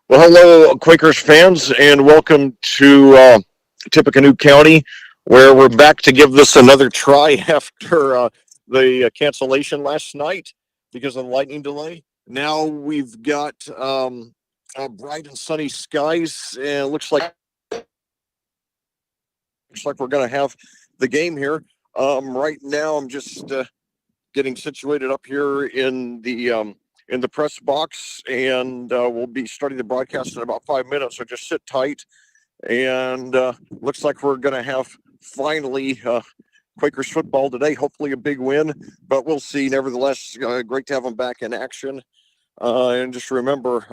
Well, hello, Quakers fans, and welcome to Tippecanoe County, where we're back to give this another try after the cancellation last night because of the lightning delay. Now we've got bright and sunny skies, and it looks like we're going to have the game here. Right now, I'm just getting situated up here in the press box, and we'll be starting the broadcast in about 5 minutes. So just sit tight, and looks like we're going to have finally Quakers football today. Hopefully, a big win, but we'll see. Nevertheless, great to have them back in action. And just remember,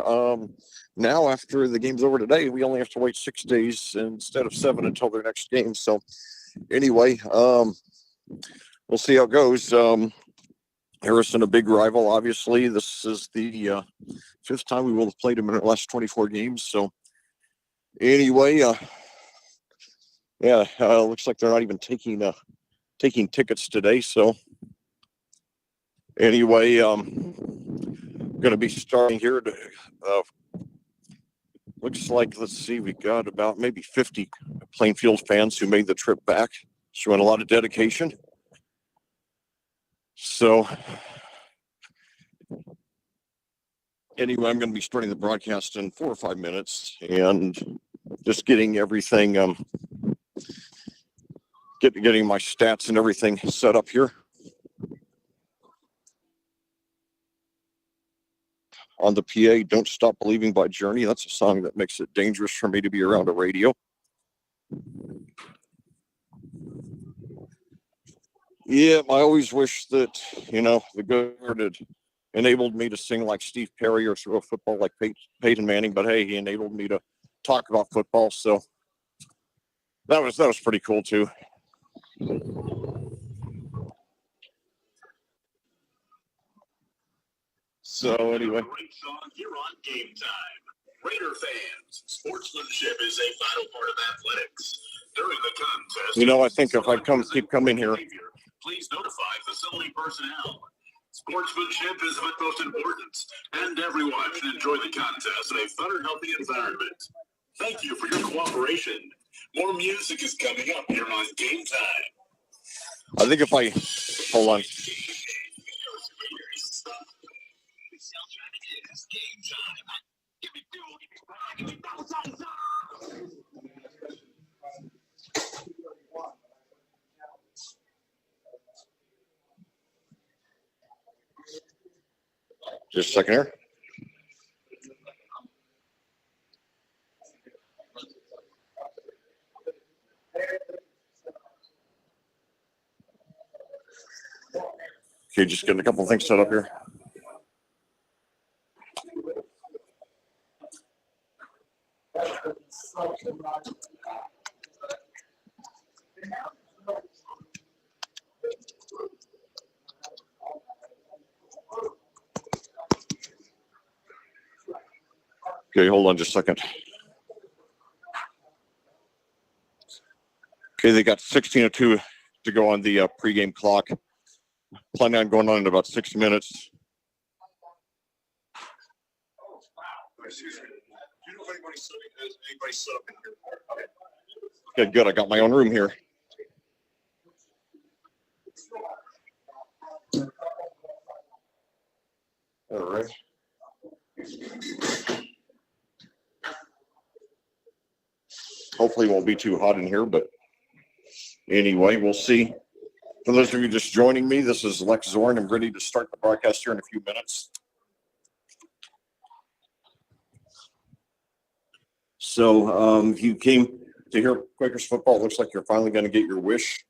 now after the game's over today, we only have to wait 6 days instead of 7 until their next game. So anyway, we'll see how it goes. Harrison, a big rival, obviously. This is the fifth time we will have played him in the last 24 games. So anyway, yeah, looks like they're not even taking tickets today. So anyway, going to be starting here. Looks like, let's see, we got about maybe 50 Plainfield fans who made the trip back, showing a lot of dedication. So anyway, I'm going to be starting the broadcast in 4 or 5 minutes and just getting everything, getting my stats and everything set up here. On the PA, Don't Stop Believing by Journey. That's a song that makes it dangerous for me to be around a radio. Yeah, I always wish that, the governor had enabled me to sing like Steve Perry or throw a football like Peyton Manning, but hey, he enabled me to talk about football, so that was pretty cool too. So anyway, Great song here on Game Time. Raider fans, sportsmanship is a vital part of athletics. During the contest, I think if I keep coming here, please notify facility personnel. Sportsmanship is of utmost importance, and everyone should enjoy the contest in a fun and healthy environment. Thank you for your cooperation. More music is coming up here on Game Time. I think if I hold on. Just a second here. Okay, just getting a couple things set up here. Okay, hold on just a second. Okay, they got 16:02 to go on the pregame clock. Planning on going on in about 6 minutes. Okay, good. I got my own room here. All right. Hopefully it won't be too hot in here, but anyway, we'll see. For those of you just joining me, this is Lex Zorn. I'm ready to start the broadcast here in a few minutes. So if you came to hear Quakers football, it looks like you're finally going to get your wish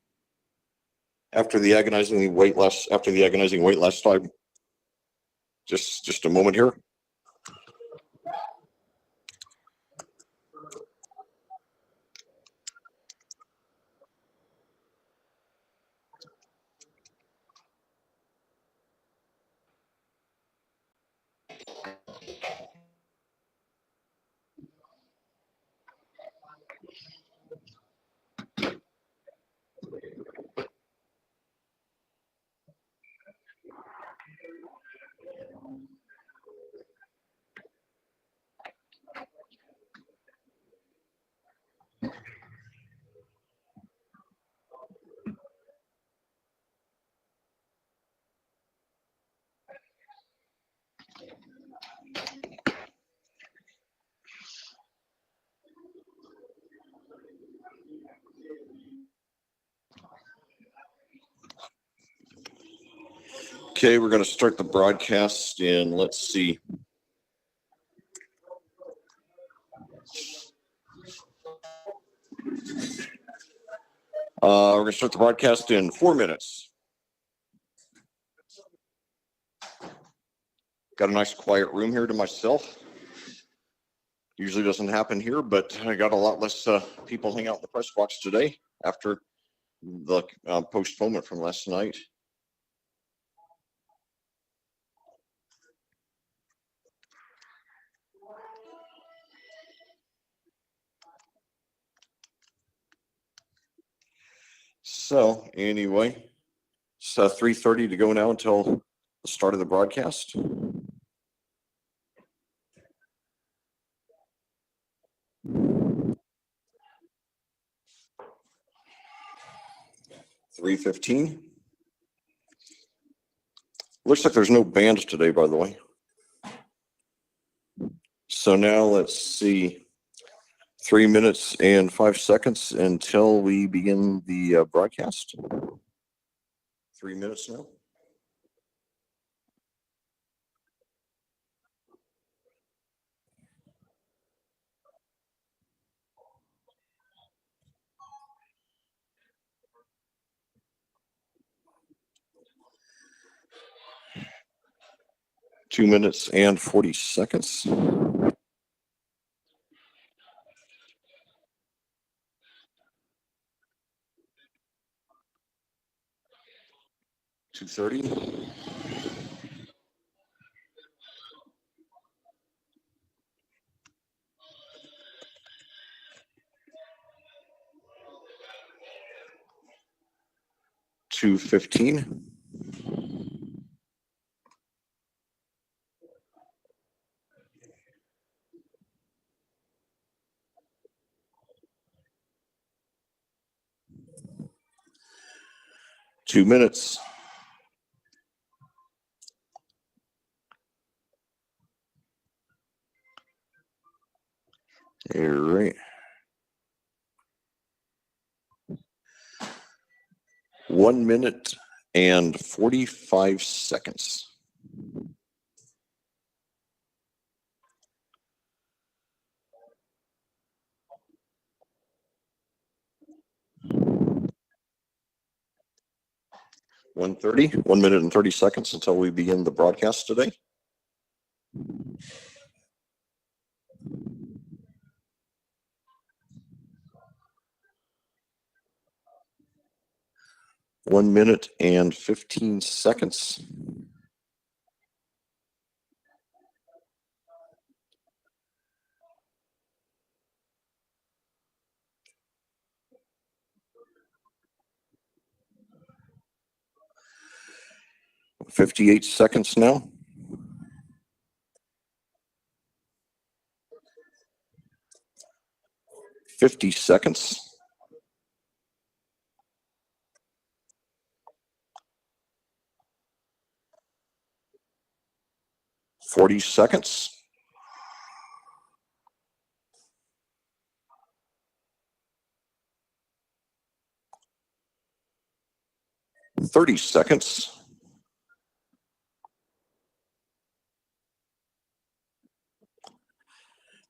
after the agonizing wait last time. Just a moment here. Okay, we're going to start the broadcast in, let's see. We're going to start the broadcast in 4 minutes. Got a nice quiet room here to myself. Usually doesn't happen here, but I got a lot less people hang out in the press box today after the postponement from last night. So anyway, it's 3:30 to go now until the start of the broadcast. $3:15. Looks like there's no band today, by the way. So now let's see, 3 minutes and 5 seconds until we begin the broadcast. 3 minutes now. Two minutes and 40 seconds. $2:30. $2:15. 2 minutes. All right. 1 minute and 45 seconds. $1:30. 1 minute and 30 seconds until we begin the broadcast today. One minute and 15 seconds. $58 seconds now. 50 seconds. 40 seconds. 30 seconds.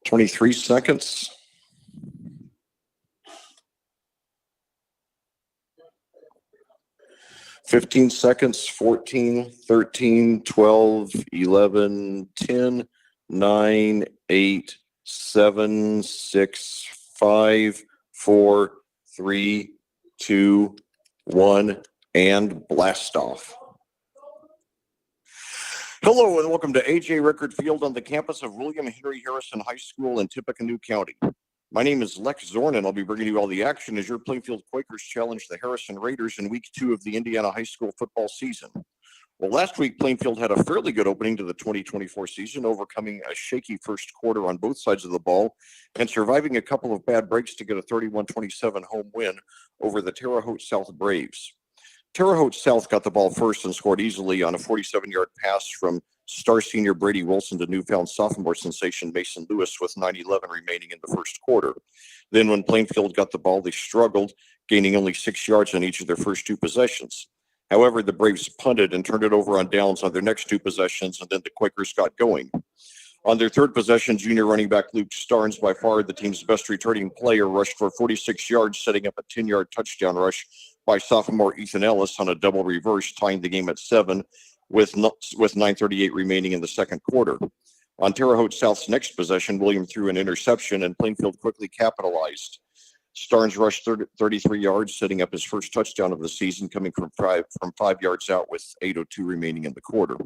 23 seconds. 15 seconds. 14, 13, 12, 11, 10, 9, 8, 7, 6, 5, 4, 3, 2, 1, and blast off. Hello and welcome to A.J. Rickard Field on the campus of William Henry Harrison High School in Tippecanoe County. My name is Lex Zorn, and I'll be bringing you all the action as your Plainfield Quakers challenge the Harrison Raiders in Week 2 of the Indiana high school football season. Well, last week, Plainfield had a fairly good opening to the 2024 season, overcoming a shaky first quarter on both sides of the ball and surviving a couple of bad breaks to get a 31-27 home win over the Terre Haute South Braves. Terre Haute South got the ball first and scored easily on a 47-yard pass from star senior Brady Wilson to newfound sophomore sensation Mason Lewis with 9:11 remaining in the first quarter. Then when Plainfield got the ball, they struggled, gaining only 6 yards on each of their first two possessions. However, the Braves punted and turned it over on downs on their next two possessions, and then the Quakers got going. On their third possession, junior running back Luke Starnes, by far the team's best returning player, rushed for 46 yards, setting up a 10-yard touchdown rush by sophomore Ethan Ellis on a double reverse, tying the game at 7 with 9:38 remaining in the second quarter. On Terre Haute South's next possession, William threw an interception, and Plainfield quickly capitalized. Starnes rushed 33 yards, setting up his first touchdown of the season, coming from 5 yards out with 8:02 remaining in the quarter.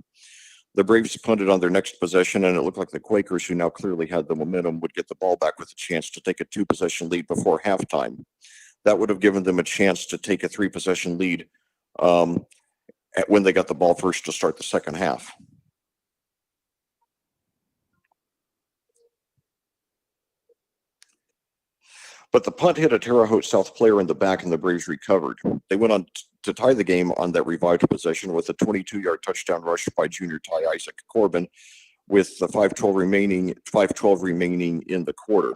The Braves punted on their next possession, and it looked like the Quakers, who now clearly had the momentum, would get the ball back with a chance to take a 2-possession lead before halftime. That would have given them a chance to take a 3-possession lead when they got the ball first to start the second half. But the punt hit a Terre Haute South player in the back, and the Braves recovered. They went on to tie the game on that revived possession with a 22-yard touchdown rush by junior Ty Isaac Corbin, with the 5:12 remaining in the quarter.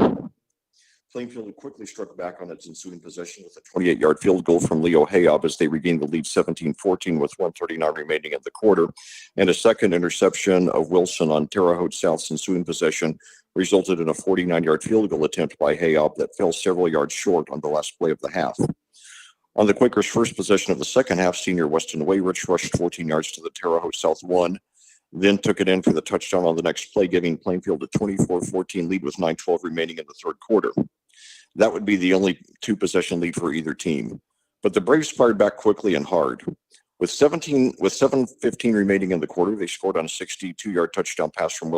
Plainfield quickly struck back on its ensuing possession with a 28-yard field goal from Leo Hayab as they regained the lead 17-14 with 1:39 remaining in the quarter, and a second interception of Wilson on Terre Haute South's ensuing possession resulted in a 49-yard field goal attempt by Hayab that fell several yards short on the last play of the half. On the Quakers' first possession of the second half, senior Weston Wayrich rushed 14 yards to the Terre Haute South 1, then took it in for the touchdown on the next play, giving Plainfield a 24-14 lead with 9:12 remaining in the third quarter. That would be the only 2-possession lead for either team. But the Braves fired back quickly and hard. With 7:15 remaining in the quarter, they scored on a 62-yard touchdown pass from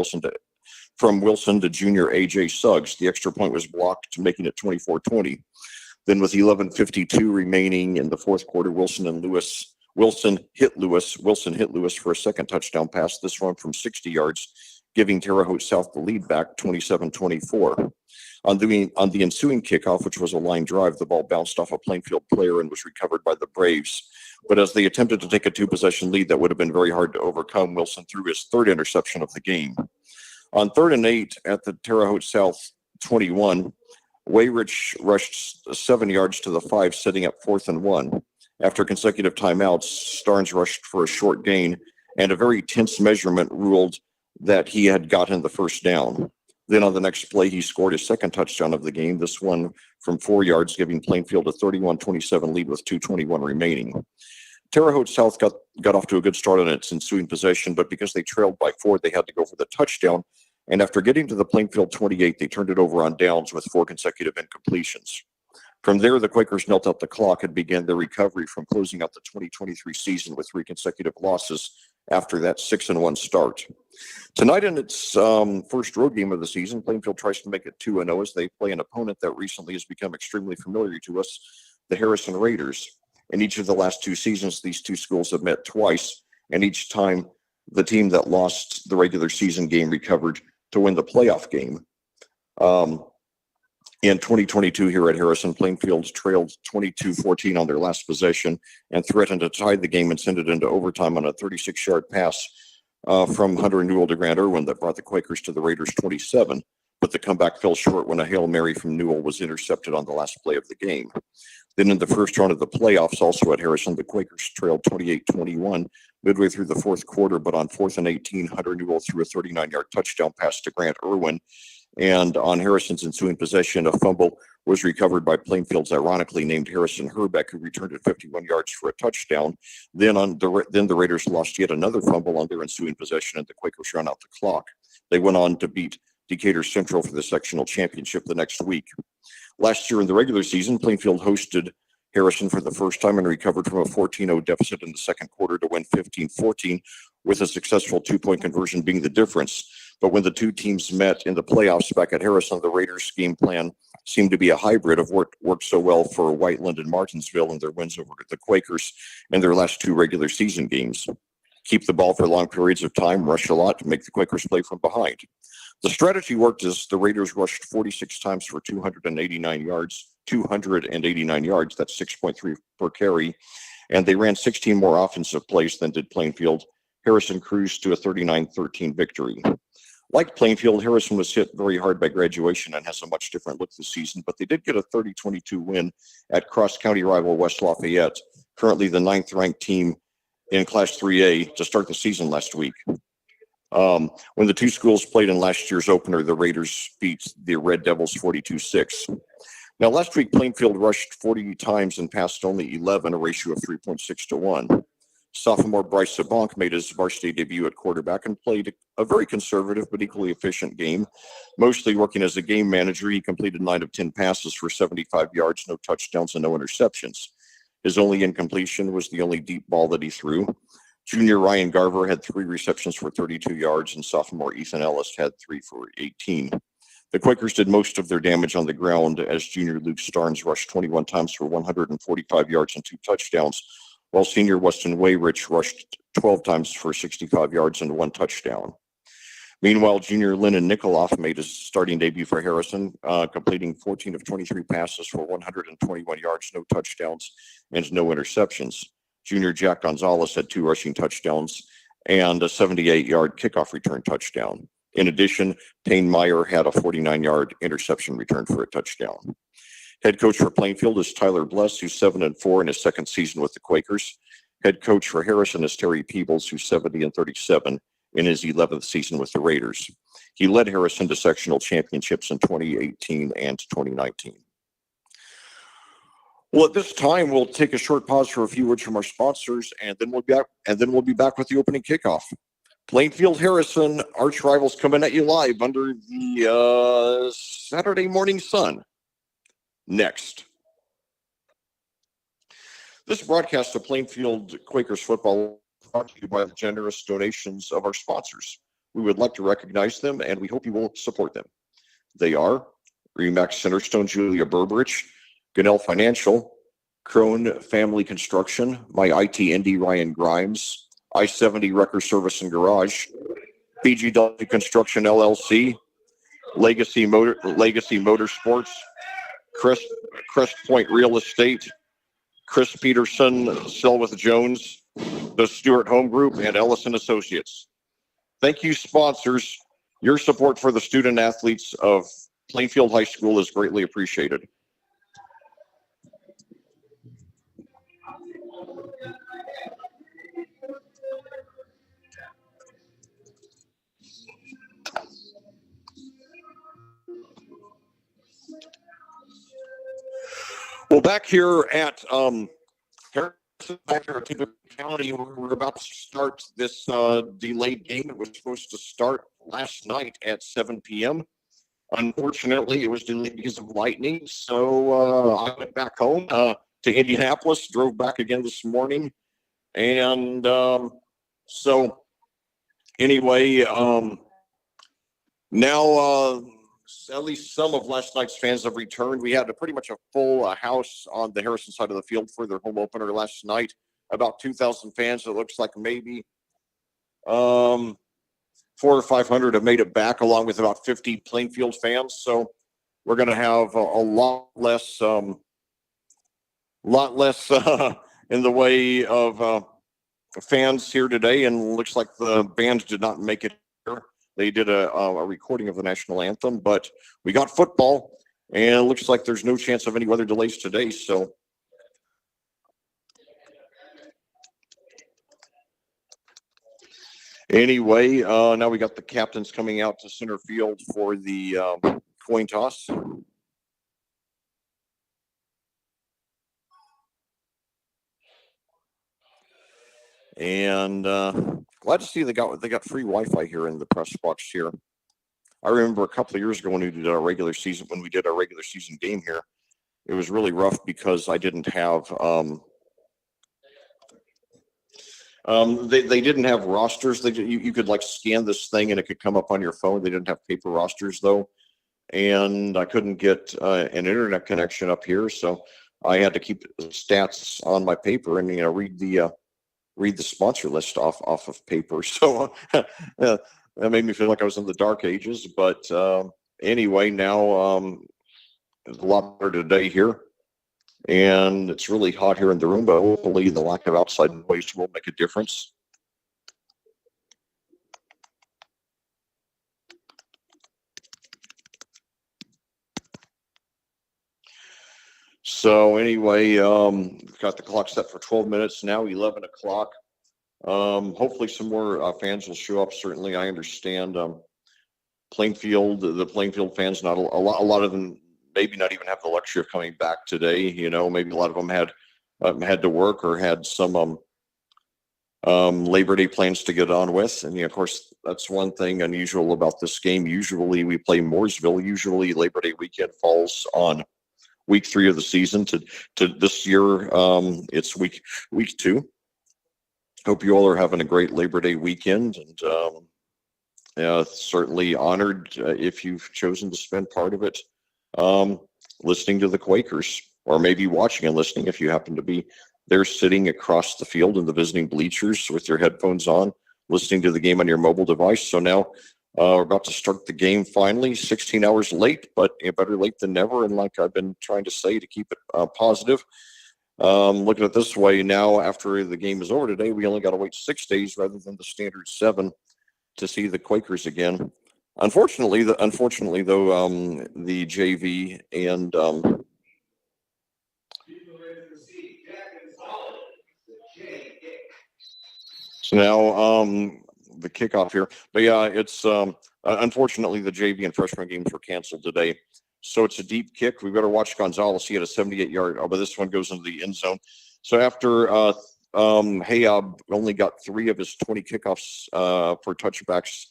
Wilson to junior A.J. Suggs. The extra point was blocked, making it 24-20. Then with 11:52 remaining in the fourth quarter, Wilson hit Lewis for a second touchdown pass, this one from 60 yards, giving Terre Haute South the lead back 27-24. On the ensuing kickoff, which was a line drive, the ball bounced off a Plainfield player and was recovered by the Braves. But as they attempted to take a 2-possession lead that would have been very hard to overcome, Wilson threw his third interception of the game. On 3rd and 8 at the Terre Haute South 21, Wayrich rushed 7 yards to the 5, setting up 4th and 1. After consecutive timeouts, Starnes rushed for a short gain, and a very tense measurement ruled that he had gotten the first down. Then on the next play, he scored his second touchdown of the game, this one from 4 yards, giving Plainfield a 31-27 lead with 2:21 remaining. Terre Haute South got off to a good start on its ensuing possession, but because they trailed by 4, they had to go for the touchdown. And after getting to the Plainfield 28, they turned it over on downs with 4 consecutive incompletions. From there, the Quakers knelt out the clock and began their recovery from closing out the 2023 season with 3 consecutive losses after that 6-1 start. Tonight, in its first road game of the season, Plainfield tries to make it 2-0 as they play an opponent that recently has become extremely familiar to us, the Harrison Raiders. In each of the last 2 seasons, these two schools have met twice, and each time the team that lost the regular season game recovered to win the playoff game. In 2022 here at Harrison, Plainfield trailed 22-14 on their last possession and threatened to tie the game and send it into overtime on a 36-yard pass from Hunter Newell to Grant Irwin that brought the Quakers to the Raiders' 27. But the comeback fell short when a Hail Mary from Newell was intercepted on the last play of the game. Then in the first round of the playoffs, also at Harrison, the Quakers trailed 28-21 midway through the fourth quarter, but on 4th and 18, Hunter Newell threw a 39-yard touchdown pass to Grant Irwin. And on Harrison's ensuing possession, a fumble was recovered by Plainfield's ironically named Harrison Herbeck, who returned it 51 yards for a touchdown. Then the Raiders lost yet another fumble on their ensuing possession, and the Quakers ran out the clock. They went on to beat Decatur Central for the sectional championship the next week. Last year in the regular season, Plainfield hosted Harrison for the first time and recovered from a 14-0 deficit in the second quarter to win 15-14, with a successful 2-point conversion being the difference. But when the two teams met in the playoffs back at Harrison, the Raiders' game plan seemed to be a hybrid of what worked so well for Whiteland and Martinsville in their wins over the Quakers in their last 2 regular season games. Keep the ball for long periods of time, rush a lot to make the Quakers play from behind. The strategy worked as the Raiders rushed 46 times for 289 yards. That's 6.3 per carry. And they ran 16 more offensive plays than did Plainfield. Harrison cruised to a 39-13 victory. Like Plainfield, Harrison was hit very hard by graduation and has a much different look this season, but they did get a 30-22 win at cross-county rival West Lafayette, currently the 9th-ranked team in Class 3A to start the season last week. When the two schools played in last year's opener, the Raiders beat the Red Devils 42-6. Now, last week, Plainfield rushed 40 times and passed only 11, a ratio of 3.6 to 1. Sophomore Bryce Sabank made his varsity debut at quarterback and played a very conservative but equally efficient game. Mostly working as a game manager, he completed 9 of 10 passes for 75 yards, no touchdowns, and no interceptions. His only incompletion was the only deep ball that he threw. Junior Ryan Garver had 3 receptions for 32 yards, and sophomore Ethan Ellis had 3 for 18. The Quakers did most of their damage on the ground as junior Luke Starnes rushed 21 times for 145 yards and 2 touchdowns, while senior Weston Wayrich rushed 12 times for 65 yards and 1 touchdown. Meanwhile, junior Lennon Nikoloff made his starting debut for Harrison, completing 14 of 23 passes for 121 yards, no touchdowns, and no interceptions. Junior Jack Gonzalez had 2 rushing touchdowns and a 78-yard kickoff return touchdown. In addition, Payne Meyer had a 49-yard interception return for a touchdown. Head coach for Plainfield is Tyler Bless, who's 7-4 in his second season with the Quakers. Head coach for Harrison is Terry Peebles, who's 70-37 in his 11th season with the Raiders. He led Harrison to sectional championships in 2018 and 2019. Well, at this time, we'll take a short pause for a few words from our sponsors, and then we'll be back with the opening kickoff. Plainfield Harrison, arch rivals, coming at you live under the Saturday morning sun. Next. This broadcast of Plainfield Quakers football is brought to you by the generous donations of our sponsors. We would like to recognize them, and we hope you will support them. They are Remax Centerstone, Julia Berberich, Gunnell Financial, Crone Family Construction, My IT Indy, Ryan Grimes, I-70 Wrecker Service and Garage, BGW Construction LLC, Legacy Motorsports, Crest Point Real Estate, Chris Peterson, Selwith Jones, the Stewart Home Group, and Ellison Associates. Thank you, sponsors. Your support for the student athletes of Plainfield High School is greatly appreciated. Well, back here at Harrison, back here at Tippecanoe County, we're about to start this delayed game. It was supposed to start last night at 7 p.m. Unfortunately, it was delayed because of lightning. So I went back home to Indianapolis, drove back again this morning. And so anyway, now at least some of last night's fans have returned. We had pretty much a full house on the Harrison side of the field for their home opener last night. About 2,000 fans. It looks like maybe 400 or 500 have made it back, along with about 50 Plainfield fans. So we're going to have a lot less in the way of fans here today. And looks like the band did not make it here. They did a recording of the national anthem, but we got football, and it looks like there's no chance of any weather delays today. So anyway, now we got the captains coming out to center field for the coin toss. And glad to see they got free Wi-Fi here in the press box here. I remember a couple of years ago when we did our regular season game here, it was really rough because I didn't have they didn't have rosters. You could like scan this thing and it could come up on your phone. They didn't have paper rosters though, and I couldn't get an internet connection up here, so I had to keep stats on my paper and read the sponsor list off of paper. So that made me feel like I was in the dark ages. But anyway, now it's a lot better today here. And it's really hot here in the room, but hopefully the lack of outside noise will make a difference. So anyway, got the clock set for 12 minutes now, 11 o'clock. Hopefully some more fans will show up. Certainly, I understand. Plainfield, the Plainfield fans, not a lot of them maybe not even have the luxury of coming back today. Maybe a lot of them had to work or had some Labor Day plans to get on with. And of course, that's one thing unusual about this game. Usually we play Mooresville. Usually Labor Day weekend falls on week 3 of the season. To this year, it's week 2. Hope you all are having a great Labor Day weekend, and certainly honored if you've chosen to spend part of it listening to the Quakers, or maybe watching and listening if you happen to be there sitting across the field in the visiting bleachers with your headphones on, listening to the game on your mobile device. So now we're about to start the game finally, 16 hours late, but better late than never. And like I've been trying to say, to keep it positive, looking at it this way, now after the game is over today, we only got to wait 6 days rather than the standard 7 to see the Quakers again. Unfortunately, though, the JV and so now the kickoff here. But yeah, it's unfortunately the JV and freshman games were canceled today. So it's a deep kick. We better watch Gonzalez. He had a 78-yard, but this one goes into the end zone. So after Hayab only got 3 of his 20 kickoffs for touchbacks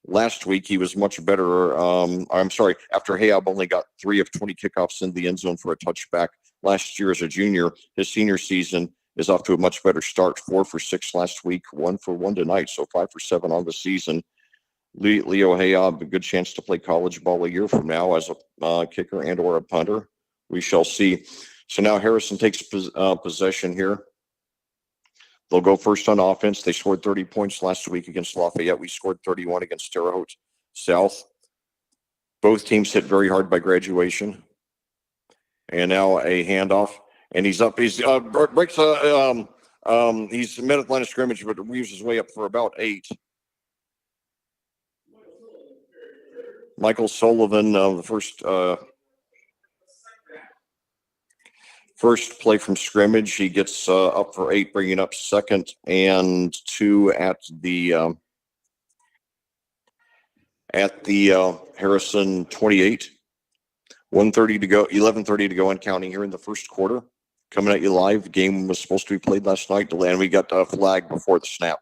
last week, he was much better. I'm sorry, after Hayab only got 3 of 20 kickoffs in the end zone for a touchback last year as a junior, his senior season is off to a much better start. 4 for 6 last week, 1 for 1 tonight, so 5 for 7 on the season. Leo Hayab, a good chance to play college ball a year from now as a kicker and or a punter. We shall see. So now Harrison takes possession here. They'll go first on offense. They scored 30 points last week against Lafayette. We scored 31 against Terre Haute South. Both teams hit very hard by graduation. And now a handoff. And he's up. He's breaks. He's mid-line of scrimmage, but weaves his way up for about 8. Michael Sullivan, the first play from scrimmage, he gets up for 8, bringing up 2nd and 2 at the Harrison 28. 1:30 to go, 11:30 to go and counting here in the first quarter. Coming at you live. The game was supposed to be played last night, and we got a flag before the snap.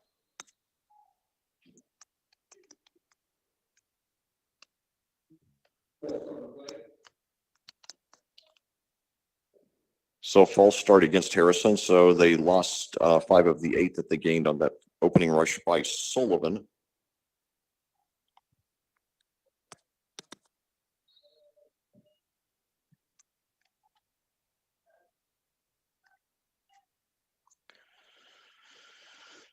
So false start against Harrison. So they lost 5 of the 8 that they gained on that opening rush by Sullivan.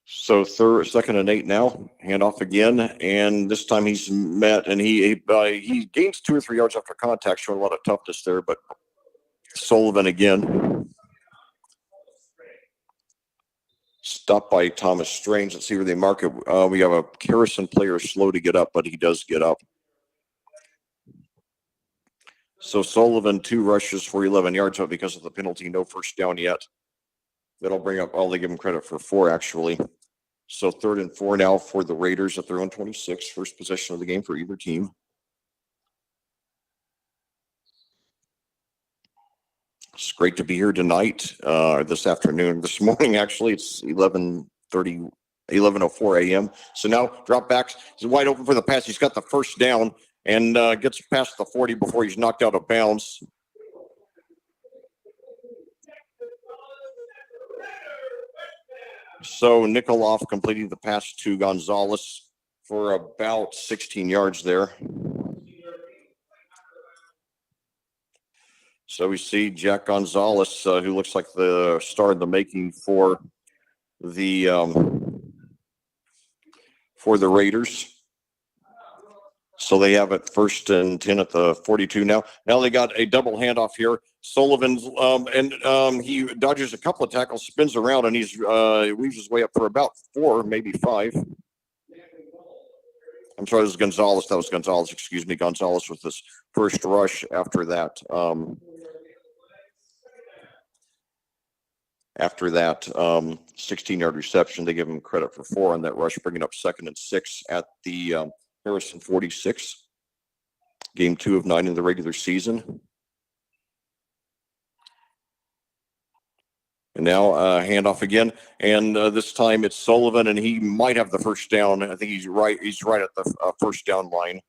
So 2nd and 8 now. Handoff again, and this time he's met, and he gains 2 or 3 yards after contact, showing a lot of toughness there. But Sullivan again. Stopped by Thomas Strange. Let's see where they mark it. We have a Harrison player slow to get up, but he does get up. So Sullivan 2 rushes for 11 yards, but because of the penalty, no first down yet. That'll bring up, they give him credit for 4 actually. So 3rd and 4 now for the Raiders at their own 26. First possession of the game for either team. It's great to be here tonight, this afternoon. This morning, actually, it's 11:04 a.m. So now drop backs. He's wide open for the pass. He's got the first down and gets past the 40 before he's knocked out of bounds. So Nikoloff completing the pass to Gonzalez for about 16 yards there. So we see Jack Gonzalez, who looks like the star in the making for the Raiders. So they have it 1st and 10 at the 42 now. Now they got a double handoff here. Sullivan's he dodges a couple of tackles, spins around, and he's weaves his way up for about 4, maybe 5. I'm sorry, this is Gonzalez. That was Gonzalez. Excuse me, Gonzalez with this first rush after that. After that 16-yard reception, they give him credit for 4 on that rush, bringing up 2nd and 6 at the Harrison 46. Game 2 of 9 in the regular season. And now handoff again, and this time it's Sullivan, and he might have the first down. I think he's right. He's right at the first down line.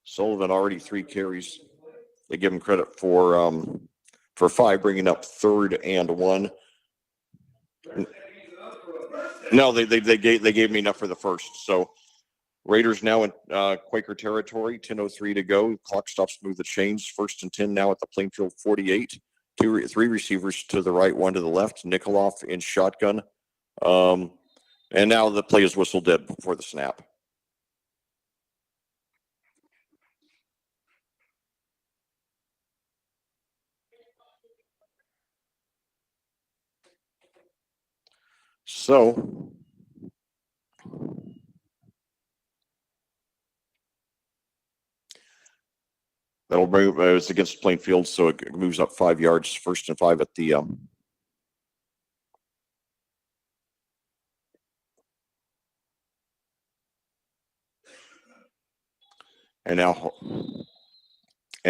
Sullivan already 3 carries. They give him credit for 5, bringing up 3rd and 1. No, they gave me enough for the first. So Raiders now in Quaker territory. 10:03 to go. Clock stops to move the chains. 1st and 10 now at the Plainfield 48. 3 receivers to the right, 1 to the left. Nikoloff in shotgun. And now the play is whistled dead before the snap. So that'll move. It's against Plainfield, so it moves up 5 yards. 1st and 5 at the and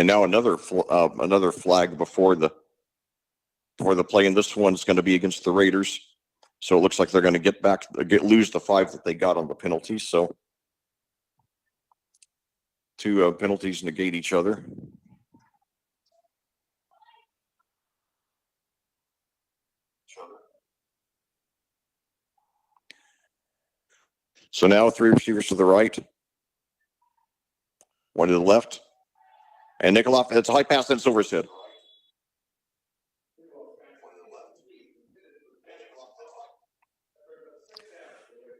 now another flag before the play, and this one's going to be against the Raiders. So it looks like they're going to lose the 5 that they got on the penalties. So 2 penalties negate each other. So now 3 receivers to the right, 1 to the left, and Nikoloff. It's a high pass, and it's over his head.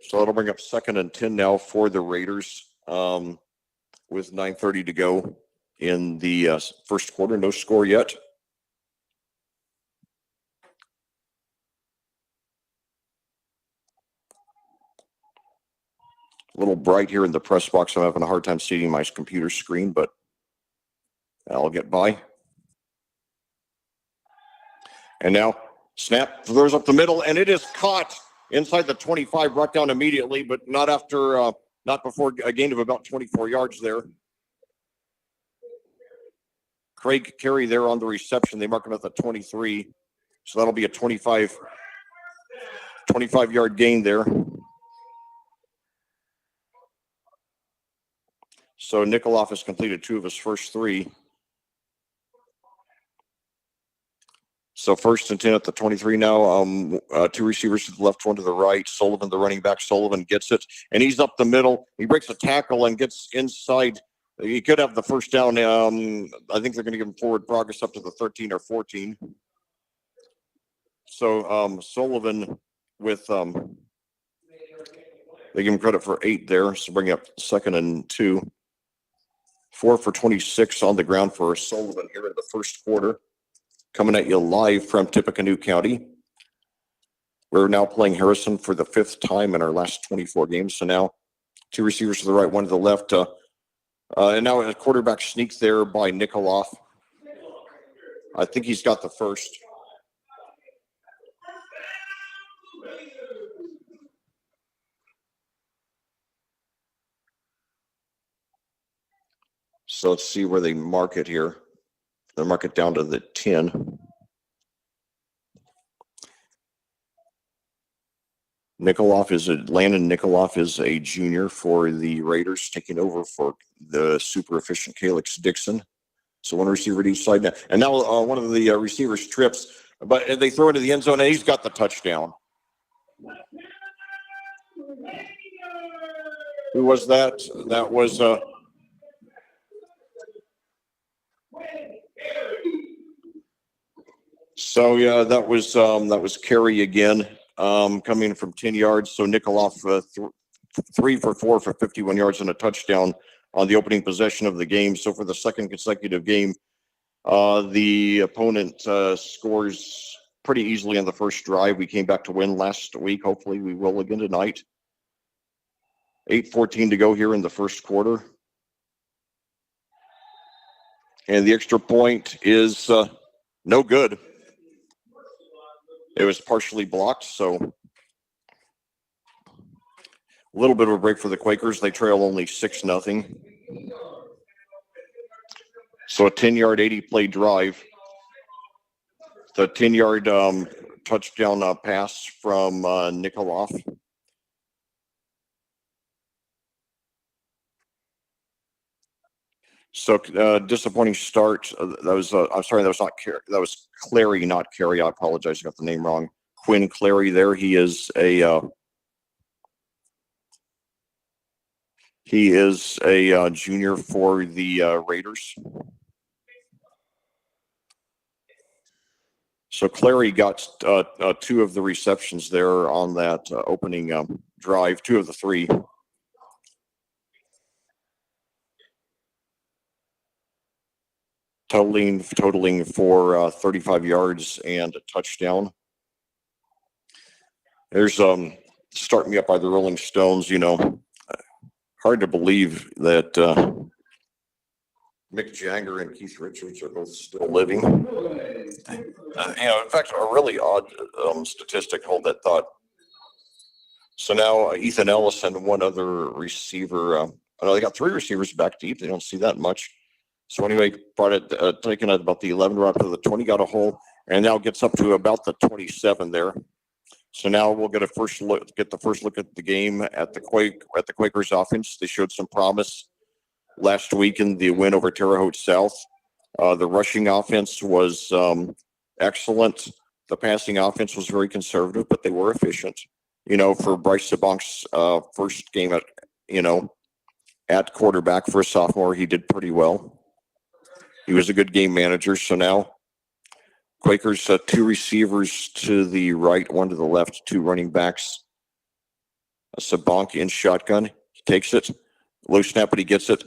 So that'll bring up 2nd and 10 now for the Raiders with 9:30 to go in the first quarter. No score yet. A little bright here in the press box. I'm having a hard time seeing my computer screen, but I'll get by. And now snap, throws up the middle, and it is caught inside the 25, brought down immediately, but not before a gain of about 24 yards there. Craig Carey there on the reception. They mark him at the 23. So that'll be a 25-yard gain there. So Nikoloff has completed 2 of his first 3. So 1st and 10 at the 23 now. 2 receivers to the left, 1 to the right. Sullivan, the running back. Sullivan gets it, and he's up the middle. He breaks a tackle and gets inside. He could have the first down. I think they're going to give him forward progress up to the 13 or 14. So Sullivan with they give him credit for 8 there. So bring up 2nd and 2. 4 for 26 on the ground for Sullivan here in the first quarter. Coming at you live from Tippecanoe County. We're now playing Harrison for the 5th time in our last 24 games. So now 2 receivers to the right, 1 to the left. And now a quarterback sneak there by Nikoloff. I think he's got the first. So let's see where they mark it here. They mark it down to the 10. Landon Nikoloff is a junior for the Raiders, taking over for the super efficient Calix Dixon. So 1 receiver to each side now. And now one of the receivers trips, but they throw into the end zone, and he's got the touchdown. Who was that? That was so yeah, that was Carey again, coming from 10 yards. So Nikoloff 3 for 4 for 51 yards and a touchdown on the opening possession of the game. So for the 2nd consecutive game, the opponent scores pretty easily on the first drive. We came back to win last week. Hopefully we will again tonight. 8:14 to go here in the first quarter. And the extra point is no good. It was partially blocked, so a little bit of a break for the Quakers. They trail only 6-0. So a 10-yard, 80-play drive. The 10-yard touchdown pass from Nikoloff. So disappointing start. That was I'm sorry, that was not Clary. That was Clary, not Carey. I apologize, I got the name wrong. Quinn Clary. There, he is a junior for the Raiders. So Clary got 2 of the receptions there on that opening drive. 2 of the 3. Totaling for 35 yards and a touchdown. There's Start Me Up by the Rolling Stones. You know, hard to believe that Mick Jagger and Keith Richards are both still living. In fact, a really odd statistic. Hold that thought. So now Ethan Ellis and one other receiver. They got 3 receivers back deep. They don't see that much. So anyway, taking it about the 11 right up to the 20, got a hole, and now gets up to about the 27 there. So now we'll get the first look at the game at the Quakers offense. They showed some promise last week in the win over Terre Haute South. The rushing offense was excellent. The passing offense was very conservative, but they were efficient. For Bryce Sabonk's first game at quarterback for a sophomore, he did pretty well. He was a good game manager. So now Quakers 2 receivers to the right, 1 to the left, 2 running backs. Sabonk in shotgun. He takes it. Low snap, but he gets it.